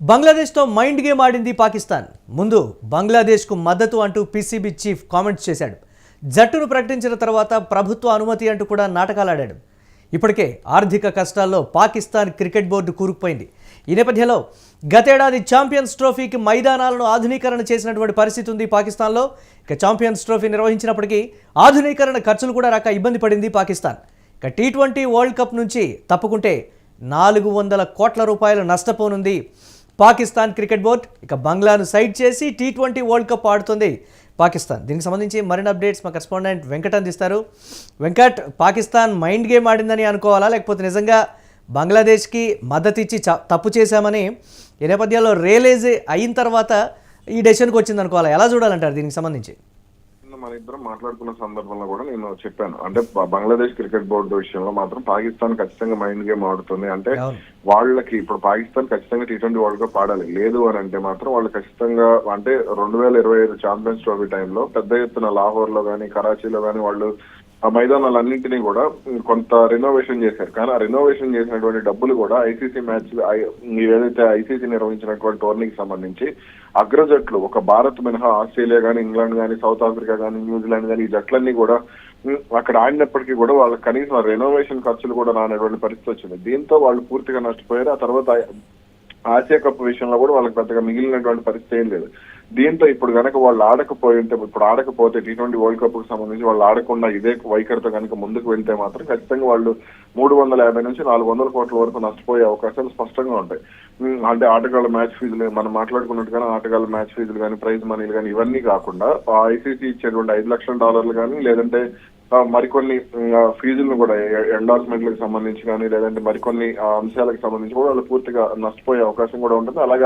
బంగ్లాదేశ్తో mind game ఆడింది పాకిస్తాన్. ముందు బంగ్లాదేశ్కు మద్దతు అంటూ పీసీబీ చీఫ్ కామెంట్స్ చేశాడు. జట్టును ప్రకటించిన తర్వాత ప్రభుత్వ అనుమతి అంటూ కూడా నాటకాలు ఆడాడు. ఇప్పటికే ఆర్థిక కష్టాల్లో పాకిస్తాన్ క్రికెట్ బోర్డు కూరుకుపోయింది. ఈ నేపథ్యంలో గతేడాది ఛాంపియన్స్ ట్రోఫీకి మైదానాలను ఆధునీకరణ చేసినటువంటి పరిస్థితి ఉంది పాకిస్తాన్లో. ఇక ఛాంపియన్స్ ట్రోఫీ నిర్వహించినప్పటికీ ఆధునీకరణ ఖర్చులు కూడా రాక ఇబ్బంది పడింది పాకిస్తాన్. ఇక టీ20 వరల్డ్ కప్ నుంచి తప్పుకుంటే 400 కోట్ల రూపాయలు నష్టపోనుంది పాకిస్తాన్ క్రికెట్ బోర్డు. ఇక బంగ్లాను సైడ్ చేసి టీ20 వరల్డ్ కప్ ఆడుతుంది పాకిస్తాన్. దీనికి సంబంధించి మరిన్ని అప్డేట్స్ మా కరెస్పాండెంట్ వెంకట్ అందిస్తారు. వెంకట్, పాకిస్తాన్ మైండ్ గేమ్ ఆడిందని అనుకోవాలా, లేకపోతే నిజంగా బంగ్లాదేశ్కి మద్దతు ఇచ్చి తప్పు చేశామని ఈ నేపథ్యంలో రియలైజ్ అయిన తర్వాత ఈ డెసిషన్కి వచ్చింది అనుకోవాలా? ఎలా చూడాలంటారు దీనికి సంబంధించి? మన ఇద్దరం మాట్లాడుకున్న సందర్భంలో కూడా నేను చెప్పాను, అంటే బంగ్లాదేశ్ క్రికెట్ బోర్డు విషయంలో మాత్రం పాకిస్తాన్ ఖచ్చితంగా మైండ్ గేమ్ ఆడుతుంది. అంటే వాళ్ళకి ఇప్పుడు పాకిస్తాన్ ఖచ్చితంగా టీ20 వరల్డ్ కప్ ఆడాలి. లేదు అని అంటే మాత్రం వాళ్ళు ఖచ్చితంగా అంటే 2025 ఛాంపియన్స్ ట్రోఫీ టైంలో పెద్ద ఎత్తున లాహోర్ లో కానీ కరాచీలో కానీ వాళ్ళు ఆ మైదానాలన్నింటినీ కూడా కొంత రెనోవేషన్ చేశారు. కానీ ఆ రెనోవేషన్ చేసినటువంటి డబ్బులు కూడా ఐసీసీ మ్యాచ్ ఏదైతే ఐసీసీ నిర్వహించినటువంటి టోర్నీకి సంబంధించి అగ్రజట్లు ఒక భారత్ మినహా ఆస్ట్రేలియా కానీ, ఇంగ్లాండ్ కానీ, సౌత్ ఆఫ్రికా కానీ, న్యూజిలాండ్ కానీ ఈ జట్లన్నీ కూడా అక్కడ ఆడినప్పటికీ కూడా వాళ్ళకి కనీసం రెనోవేషన్ ఖర్చులు కూడా రానటువంటి పరిస్థితి వచ్చింది. దీంతో వాళ్ళు పూర్తిగా నష్టపోయారు. ఆ తర్వాత ఆసియా కప్ విషయంలో కూడా వాళ్ళకి పెద్దగా మిగిలినటువంటి పరిస్థితి ఏం లేదు. దీంతో ఇప్పుడు కనుక వాళ్ళు ఆడకపోతే టీ20 వరల్డ్ కప్ కు సంబంధించి వాళ్ళు ఆడకుండా ఇదే వైఖరితో కనుక ముందుకు వెళ్తే మాత్రం ఖచ్చితంగా వాళ్ళు 350 నుంచి 400 కోట్ల వరకు నష్టపోయే అవకాశాలు స్పష్టంగా ఉంటాయి. అంటే ఆటగాళ్ళ మ్యాచ్ ఫీజులు మనం మాట్లాడుకున్నట్టుగానే ఆటగాళ్ళ మ్యాచ్ ఫీజులు కానీ, ప్రైజ్ మనీలు కానీ ఇవన్నీ కాకుండా ఐసీసీ ఇచ్చేటువంటి $5 లక్షల కానీ, లేదంటే మరికొన్ని ఫీజులను కూడా ఎండార్స్మెంట్లకు సంబంధించి కానీ, లేదంటే మరికొన్ని అంశాలకు సంబంధించి కూడా వాళ్ళు పూర్తిగా నష్టపోయే అవకాశం కూడా ఉంటుంది. అలాగే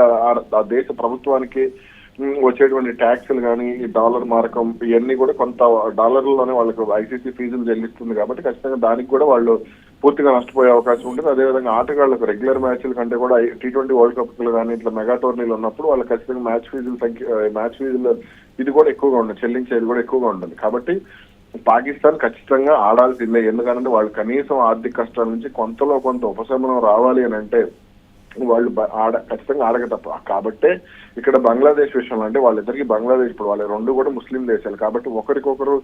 ఆ దేశ ప్రభుత్వానికి వచ్చేటువంటి ట్యాక్సులు కానీ, డాలర్ మారకం ఇవన్నీ కూడా కొంత డాలర్లలోనే వాళ్ళకి ఐసీసీ ఫీజులు చెల్లిస్తుంది. కాబట్టి ఖచ్చితంగా దానికి కూడా వాళ్ళు పూర్తిగా నష్టపోయే అవకాశం ఉంటుంది. అదేవిధంగా ఆటగాళ్లకు రెగ్యులర్ మ్యాచ్ల కంటే కూడా టీ20 వరల్డ్ కప్ కానీ ఇట్లా మెగా టోర్నీలు ఉన్నప్పుడు వాళ్ళకి ఖచ్చితంగా మ్యాచ్ ఫీజులు ఇది కూడా ఎక్కువగా ఉంటుంది, చెల్లించేది కూడా ఎక్కువగా ఉంటుంది. కాబట్టి పాకిస్తాన్ ఖచ్చితంగా ఆడాల్సిందే. ఎందుకంటే వాళ్ళు కనీసం ఆర్థిక కష్టాల నుంచి కొంతలో కొంత ఉపశమనం రావాలి అని అంటే వాళ్ళు ఖచ్చితంగా ఆడక తప్ప. కాబట్టే ఇక్కడ బంగ్లాదేశ్ విషయంలో అంటే వాళ్ళిద్దరికి బంగ్లాదేశ్ ఇప్పుడు వాళ్ళ రెండు కూడా ముస్లిం దేశాలు కాబట్టి ఒకరికొకరు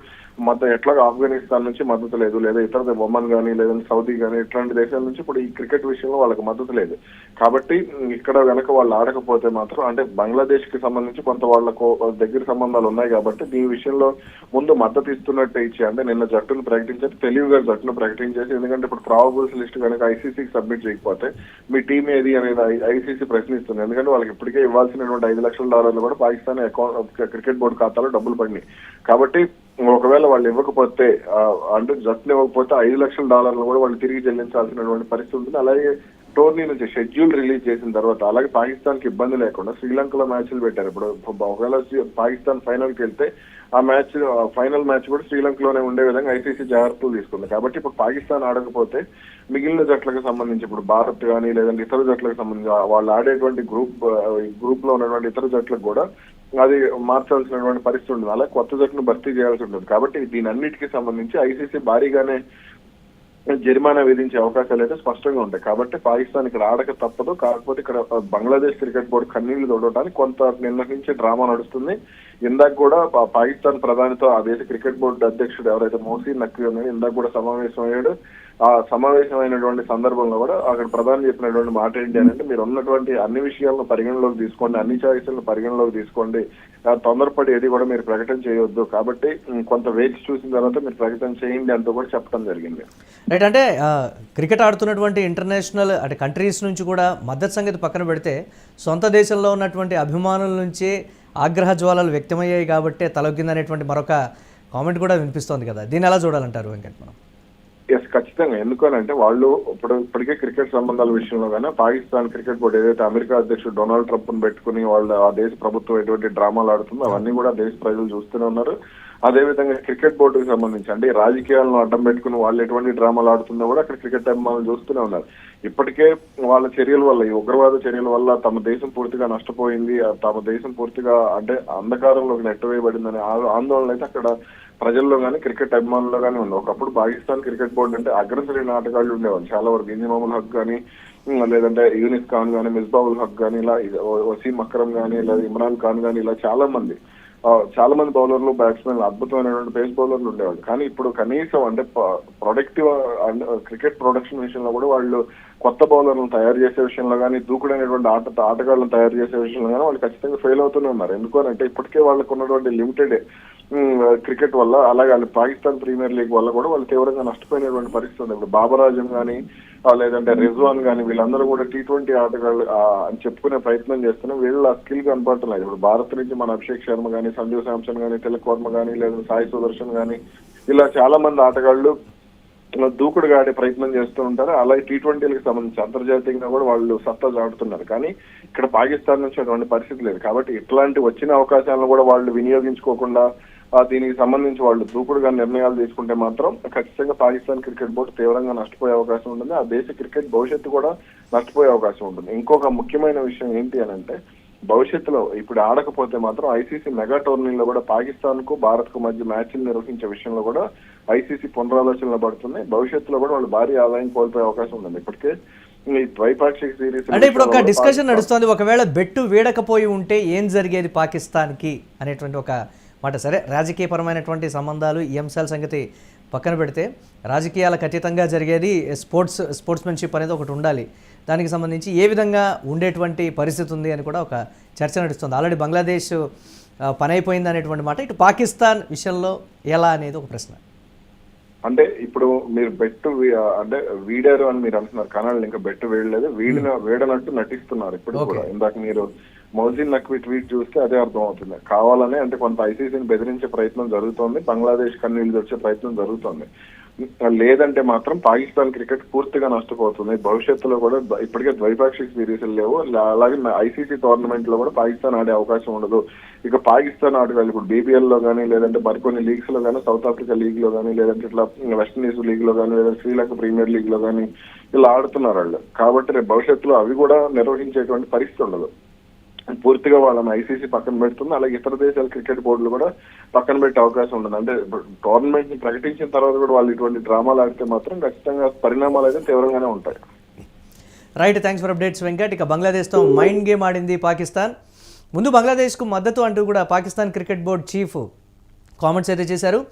మద్దతు ఎట్లాగా ఆఫ్ఘనిస్తాన్ నుంచి మద్దతు లేదు, లేదా ఇతర ఒమన్ కానీ, లేదంటే సౌదీ కానీ ఇట్లాంటి దేశాల నుంచి ఇప్పుడు ఈ క్రికెట్ విషయంలో వాళ్ళకి మద్దతు లేదు. కాబట్టి ఇక్కడ వెనక వాళ్ళు ఆడకపోతే మాత్రం అంటే బంగ్లాదేశ్ కి సంబంధించి కొంత వాళ్ళకు దగ్గర సంబంధాలు ఉన్నాయి. కాబట్టి దీని విషయంలో ముందు మద్దతు ఇస్తున్నట్టే ఇచ్చి అంటే నిన్న జట్టును ప్రకటించారు, తెలివిగా జట్టును ప్రకటించేసి. ఎందుకంటే ఇప్పుడు ప్రాబబుల్స్ లిస్ట్ కనుక ఐసీసీకి సబ్మిట్ చేయకపోతే మీ టీం ఏది అనేది ఐసీసీ ప్రశ్నిస్తుంది. ఎందుకంటే వాళ్ళకి ఇప్పటికే ఇవ్వాల్సినటువంటి $5 లక్షల కూడా పాకిస్తాన్ క్రికెట్ బోర్డు ఖాతాలో డబ్బులు పడినాయి. కాబట్టి ఒకవేళ వాళ్ళు ఇవ్వకపోతే అంటే జట్టును ఇవ్వకపోతే $5 లక్షల కూడా వాళ్ళు తిరిగి చెల్లించాల్సినటువంటి పరిస్థితి ఉంటుంది. అలాగే టోర్నీ నుంచి షెడ్యూల్ రిలీజ్ చేసిన తర్వాత అలాగే పాకిస్తాన్ కి ఇబ్బంది లేకుండా శ్రీలంకలో మ్యాచ్లు పెట్టారు. ఇప్పుడు ఒకవేళ పాకిస్తాన్ ఫైనల్ కి వెళ్తే ఆ ఫైనల్ మ్యాచ్ కూడా శ్రీలంకలోనే ఉండే విధంగా ఐసీసీ జాగ్రత్తలు తీసుకుంది. కాబట్టి ఇప్పుడు పాకిస్తాన్ ఆడకపోతే మిగిలిన జట్లకు సంబంధించి ఇప్పుడు భారత్ కానీ, లేదంటే ఇతర జట్లకు సంబంధించి వాళ్ళు ఆడేటువంటి గ్రూప్ లో ఉన్నటువంటి ఇతర జట్లకు కూడా అది మార్చాల్సినటువంటి పరిస్థితి ఉంటుంది. అలా కొత్త జట్టును భర్తీ చేయాల్సి ఉంటుంది. కాబట్టి దీని అన్నిటికీ సంబంధించి ఐసీసీ భారీగానే జరిమానా విధించే అవకాశాలు అయితే స్పష్టంగా ఉంటాయి. కాబట్టి పాకిస్తాన్ ఇక్కడ ఆడక తప్పదు. కాకపోతే ఇక్కడ బంగ్లాదేశ్ క్రికెట్ బోర్డు కన్నీళ్లు తోడటానికి కొంత నిన్న నుంచి డ్రామా నడుస్తుంది. ఇందాక కూడా పాకిస్తాన్ ప్రధానితో ఆ దేశ క్రికెట్ బోర్డు అధ్యక్షుడు ఎవరైతే మోసీ నక్వీ ఉన్నాడో ఇందాక కూడా సమావేశం అయ్యాడు. ఆ సమావేశమైనటువంటి సందర్భంలో కూడా అక్కడ ప్రధాని చెప్పినటువంటి మాట ఏంటి అంటే మీరు ఉన్నటువంటి అన్ని విషయాలను పరిగణలోకి తీసుకోండి, అన్ని చాయిస్లను పరిగణలోకి తీసుకోండి, తొందరపడి ఏది కూడా మీరు ప్రకటన చేయొద్దు, కాబట్టి కొంత వేచి చూసిన తర్వాత మీరు ప్రకటన చేయండి అంటూ కూడా చెప్పడం జరిగింది. రైట్, అంటే క్రికెట్ ఆడుతున్నటువంటి ఇంటర్నేషనల్ అంటే కంట్రీస్ నుంచి కూడా మద్దతు సంగతి పక్కన పెడితే సొంత దేశంలో ఉన్నటువంటి అభిమానుల నుంచి ఆగ్రహ జ్వాలలు వ్యక్తమయ్యాయి కాబట్టి తలొగ్గిందనేటువంటి మరొక కామెంట్ కూడా వినిపిస్తోంది కదా, దీన్ని ఎలా చూడాలంటారు వెంకట్? మనం ఖచ్చితంగా ఎందుకనంటే వాళ్ళు ఇప్పటికే క్రికెట్ సంబంధాల విషయంలో కానీ పాకిస్తాన్ క్రికెట్ బోర్డు ఏదైతే అమెరికా అధ్యక్షుడు డొనాల్డ్ ట్రంప్ ను పెట్టుకుని వాళ్ళు ఆ దేశ ప్రభుత్వం ఎటువంటి డ్రామాలు ఆడుతుందో అవన్నీ కూడా దేశ ప్రజలు చూస్తూనే ఉన్నారు. అదేవిధంగా క్రికెట్ బోర్డుకి సంబంధించి అంటే రాజకీయాలను అడ్డం పెట్టుకుని వాళ్ళు ఎటువంటి డ్రామాలు ఆడుతుందో కూడా అక్కడ క్రికెట్ అభిమానులు చూస్తూనే ఉన్నారు. ఇప్పటికే వాళ్ళ చర్యల వల్ల ఈ ఉగ్రవాద చర్యల వల్ల తమ దేశం పూర్తిగా నష్టపోయింది, తమ దేశం పూర్తిగా అంటే అంధకారంలోకి నెట్టవేయబడిందనే ఆందోళన అయితే అక్కడ ప్రజల్లో కానీ క్రికెట్ అభిమానుల్లో కానీ ఉంది. ఒకప్పుడు పాకిస్తాన్ క్రికెట్ బోర్డు అంటే అగ్రశ్రేణి ఆటగాళ్లు ఉండేవాళ్ళు చాలా వరకు. ఇంజమాముల్ హక్ కానీ లేదంటే యూనిస్ ఖాన్ కానీ, మిస్బావుల్ హక్ కానీ, ఇలా వసీం అక్రమ్ కానీ, లేదా ఇమ్రాన్ ఖాన్ కానీ, ఇలా చాలా మంది బౌలర్లు, బ్యాట్స్మెన్, అద్భుతమైనటువంటి పేస్ బౌలర్లు ఉండేవాళ్ళు. కానీ ఇప్పుడు కనీసం అంటే ప్రొడక్టివ్ క్రికెట్ ప్రొడక్షన్ విషయంలో కూడా వాళ్ళు కొత్త బౌలర్లను తయారు చేసే విషయంలో కానీ, దూకుడైనటువంటి ఆటగాళ్లను తయారు చేసే విషయంలో కానీ వాళ్ళు ఖచ్చితంగా ఫెయిల్ అవుతూనే ఉన్నారు. ఎందుకనంటే ఇప్పటికే వాళ్ళకు ఉన్నటువంటి లిమిటెడ్ క్రికెట్ వల్ల, అలాగే పాకిస్తాన్ ప్రీమియర్ లీగ్ వల్ల కూడా వాళ్ళు తీవ్రంగా నష్టపోయినటువంటి పరిస్థితి ఉంది. ఇప్పుడు బాబర్ ఆజం కానీ, లేదంటే రిజ్వాన్ కానీ, వీళ్ళందరూ కూడా T20 ఆటగాళ్ళు అని చెప్పుకునే ప్రయత్నం చేస్తున్నా వీళ్ళ స్కిల్ కనపడలేదు. ఇప్పుడు భారత్ నుంచి మన అభిషేక్ శర్మ కానీ, సంజు శాంసన్ కానీ, తిలక్ వర్మ కానీ, లేదా సాయి సుదర్శన్ కానీ, ఇలా చాలా మంది ఆటగాళ్లు దూకుడుగా ఆడే ప్రయత్నం చేస్తూ ఉంటారు. అలాగే T20లకు సంబంధించి అంతర్జాతీయంగా కూడా వాళ్ళు సత్తా చాటుతున్నారు. కానీ ఇక్కడ పాకిస్తాన్ నుంచి అటువంటి పరిస్థితి లేదు. కాబట్టి ఇట్లాంటి వచ్చిన అవకాశాలను కూడా వాళ్ళు వినియోగించుకోకుండా దీనికి సంబంధించి వాళ్ళు దూకుడుగా నిర్ణయాలు తీసుకుంటే మాత్రం ఖచ్చితంగా పాకిస్తాన్ క్రికెట్ బోర్డు తీవ్రంగా నష్టపోయే అవకాశం ఉంటుంది. ఆ దేశ క్రికెట్ భవిష్యత్తు కూడా నష్టపోయే అవకాశం ఉంటుంది. ఇంకొక ముఖ్యమైన విషయం ఏంటి అని అంటే, భవిష్యత్తులో ఇప్పుడు ఆడకపోతే మాత్రం ఐసీసీ మెగా టోర్నీలో కూడా పాకిస్తాన్ కు, భారత్ కు మధ్య మ్యాచ్లు నిర్వహించే విషయంలో కూడా ఐసీసీ పునరాలోచనలు పడుతున్నాయి. భవిష్యత్తులో కూడా వాళ్ళు భారీ ఆదాయం కోల్పోయే అవకాశం ఉంది. ఇప్పటికే ఈ ద్వైపాక్షిక సిరీస్ అంటే ఇప్పుడు ఒక డిస్కషన్ నడుస్తోంది, ఒకవేళ బెట్టు వీడకపోయి ఉంటే ఏం జరిగేది పాకిస్తాన్కి అనేటువంటి ఒక మాట. సరే, రాజకీయపరమైనటువంటి సంబంధాలు, ఈ అంశాల సంగతి పక్కన పెడితే రాజకీయాలకు అతీతంగా జరిగేది స్పోర్ట్స్మెన్షిప్ అనేది ఒకటి ఉండాలి. దానికి సంబంధించి ఏ విధంగా ఉండేటువంటి పరిస్థితి ఉంది అని కూడా ఒక చర్చ నడుస్తుంది. ఆల్రెడీ బంగ్లాదేశ్ పని అయిపోయింది అనేటువంటి మాట. ఇటు పాకిస్తాన్ విషయంలో ఎలా అనేది ఒక ప్రశ్న. అంటే ఇప్పుడు మీరు బెట్టు అంటే వీడారు అని మీరు అంటున్నారు, కనాళ్ళు ఇంకా బెట్టు వేయలేదు, వేడనట్టు నటిస్తున్నారు ఇప్పుడు కూడా. ఇందాక మీరు మౌజిన్ నక్వీ ట్వీట్ చూస్తే అదే అర్థం అవుతుంది. కావాలనే అంటే కొంత ఐసీసీని బెదిరించే ప్రయత్నం జరుగుతోంది, బంగ్లాదేశ్ కన్నీళ్లు వచ్చే ప్రయత్నం జరుగుతోంది. లేదంటే మాత్రం పాకిస్తాన్ క్రికెట్ పూర్తిగా నష్టపోతుంది. భవిష్యత్తులో కూడా ఇప్పటికే ద్వైపాక్షిక సిరీస్లు లేవు, అలాగే ఐసీసీ టోర్నమెంట్ లో కూడా పాకిస్తాన్ ఆడే అవకాశం ఉండదు. ఇక పాకిస్తాన్ ఆటగాళ్ళు ఇప్పుడు BPL లో కానీ, లేదంటే మరికొన్ని లీగ్స్ లో కానీ, సౌత్ ఆఫ్రికా లీగ్ లో కానీ, లేదంటే ఇట్లా వెస్టిండీస్ లీగ్ లో కానీ, లేదా శ్రీలంక ప్రీమియర్ లీగ్ లో కానీ ఇలా ఆడుతున్నారు వాళ్ళు. కాబట్టి రేపు భవిష్యత్తులో అవి కూడా నిర్వహించేటువంటి పరిస్థితి ఉండదు. పూర్తిగా వాళ్ళని ఐసీసీ పక్కన పెడుతుంది, అలాగే ఇతర దేశాల క్రికెట్ బోర్డులు కూడా పక్కన పెట్టే అవకాశం ఉంటుంది. అంటే టోర్నమెంట్ ని ప్రకటించిన తర్వాత కూడా వాళ్ళు ఇటువంటి డ్రామాలు ఆడితే మాత్రం ఖచ్చితంగా పరిణామాలు అయితే తీవ్రంగానే ఉంటాయి. Right, thanks for updates Venkat. ఇక బంగ్లాదేశ్తో మైండ్ గేమ్ ఆడింది పాకిస్తాన్. ముందు బంగ్లాదేశ్కు మద్దతు అంటూ కూడా Pakistan cricket board chief comments అయితే చేశారు.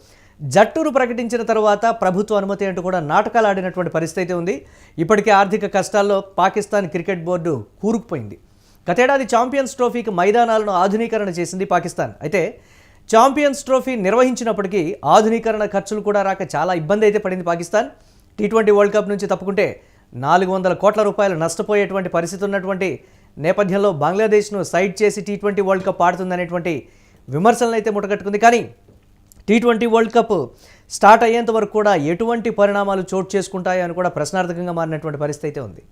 జట్టును ప్రకటించిన తర్వాత ప్రభుత్వ అనుమతి అంటూ కూడా నాటకాలు ఆడినటువంటి పరిస్థితి అయితే ఉంది. ఇప్పటికే ఆర్థిక కష్టాల్లో పాకిస్తాన్ క్రికెట్ బోర్డు కూరుకుపోయింది. గతేడాది ఛాంపియన్స్ ట్రోఫీకి మైదానాలను ఆధునీకరణ చేసింది పాకిస్తాన్. అయితే ఛాంపియన్స్ ట్రోఫీ నిర్వహించినప్పటికీ ఆధునీకరణ ఖర్చులు కూడా రాక చాలా ఇబ్బంది అయితే పడింది పాకిస్తాన్. T20 వరల్డ్ కప్ నుంచి తప్పుకుంటే 400 కోట్ల రూపాయలు నష్టపోయేటువంటి పరిస్థితి ఉన్నటువంటి నేపథ్యంలో బంగ్లాదేశ్ను సైడ్ చేసి T20 వరల్డ్ కప్ ఆడుతుందనేటువంటి విమర్శలను అయితే ముట్టగట్టుకుంది. కానీ T20 వరల్డ్ కప్ స్టార్ట్ అయ్యేంత వరకు కూడా ఎటువంటి పరిణామాలు చోటు చేసుకుంటాయో అని కూడా ప్రశ్నార్థకంగా మారినటువంటి పరిస్థితి అయితే ఉంది.